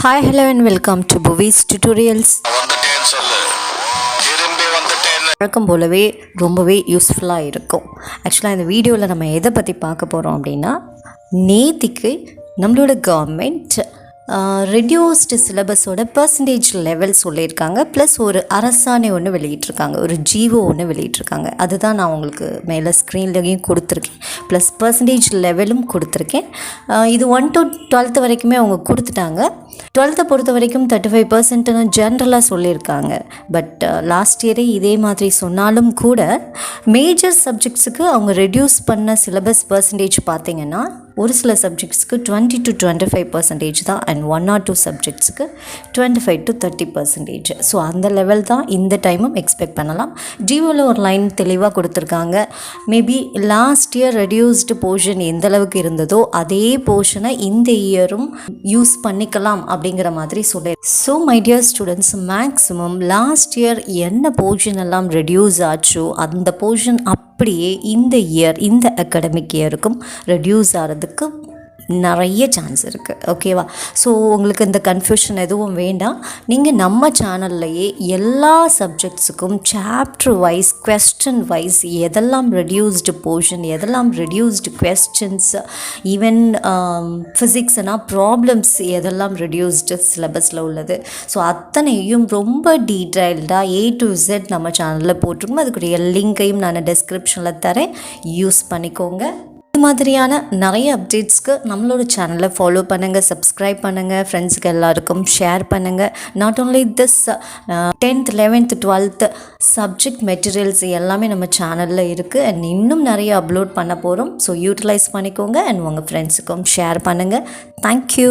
Hi, hello and welcome to Bhuvi's Tutorials. வழக்கம் போலவே ரொம்பவே யூஸ்ஃபுல்லாக இருக்கும். ஆக்சுவலாக இந்த வீடியோவில் நம்ம எதை பற்றி பார்க்க போகிறோம் அப்படின்னா, நேத்திக்கு நம்மளோட கவர்மெண்ட் ரெடியூஸ்டு சிலபஸோட பர்சன்டேஜ் லெவல் சொல்லியிருக்காங்க. ப்ளஸ் ஒரு அரசாணை ஒன்று வெளியிட்டிருக்காங்க, ஒரு ஜிஓ ஒன்று வெளியிட்டிருக்காங்க. அதுதான் நான் உங்களுக்கு மேலே ஸ்க்ரீன்லேயும் கொடுத்துருக்கேன். ப்ளஸ் பர்சன்டேஜ் லெவலும் கொடுத்துருக்கேன். இது 1 to 12th வரைக்குமே அவங்க கொடுத்துட்டாங்க. 12th பொறுத்த வரைக்கும் 35%ன்னு ஜென்ரலாக சொல்லியிருக்காங்க. பட் லாஸ்ட் இயரே இதே மாதிரி சொன்னாலும் கூட மேஜர் சப்ஜெக்ட்ஸுக்கு அவங்க ரெடியூஸ் பண்ண சிலபஸ் பர்சன்டேஜ் பார்த்திங்கன்னா ஒரு சில சப்ஜெக்ட்ஸுக்கு 20 to 25% தான், அண்ட் 1 or 2 சப்ஜெக்ட்ஸுக்கு 25 to 30%. ஸோ அந்த லெவல் தான் இந்த டைமும் எக்ஸ்பெக்ட் பண்ணலாம். ஜியோவில் ஒரு லைன் தெளிவாக கொடுத்துருக்காங்க. Maybe last year reduced portion எந்த அளவுக்கு இருந்ததோ அதே போர்ஷனை இந்த இயரும் யூஸ் பண்ணிக்கலாம் அப்படிங்கிற மாதிரி சொல்லி. So my dear students, maximum last year என்ன போர்ஷன் எல்லாம் ரெடியூஸ் ஆச்சோ அந்த போர்ஷன் அப்படியே இந்த இயர், இந்த அகாடமிக் இயருக்கும் ரெடியூஸ் ஆகிறதுக்கு நிறைய சான்ஸ் இருக்குது. ஓகேவா? ஸோ உங்களுக்கு இந்த கன்ஃபியூஷன் எதுவும் வேண்டாம். நீங்கள் நம்ம சேனல்லையே எல்லா சப்ஜெக்ட்ஸுக்கும் சாப்டர் வைஸ், கொஸ்டின் வைஸ் எதெல்லாம் ரெடியூஸ்டு போர்ஷன், எதெல்லாம் ரெடியூஸ்டு கொஸ்டின்ஸ், ஈவன் ஃபிசிக்ஸ்னால் ப்ராப்ளம்ஸ் எதெல்லாம் ரெடியூஸ்டு சிலபஸில் உள்ளது, ஸோ அத்தனையும் ரொம்ப டீட்டெயில்டாக A to Z நம்ம சேனலில் போட்டிருக்கோம். அதுக்குரிய லிங்கையும் நான் டிஸ்கிரிப்ஷனில் தரேன், யூஸ் பண்ணிக்கோங்க. இது மாதிரியான நிறைய அப்டேட்ஸ்க்கு நம்மளோட சேனலை ஃபாலோ பண்ணுங்கள், சப்ஸ்கிரைப் பண்ணுங்கள், ஃப்ரெண்ட்ஸுக்கு எல்லாருக்கும் ஷேர் பண்ணுங்கள். Not only this 10th 11th 12th subject materials எல்லாமே நம்ம சேனலில் இருக்குது. அண்ட் இன்னும் நிறைய அப்லோட் பண்ண போகிறோம். ஸோ யூட்டிலைஸ் பண்ணிக்கோங்க அண்ட் உங்கள் ஃப்ரெண்ட்ஸுக்கும் ஷேர் பண்ணுங்கள். தேங்க்யூ.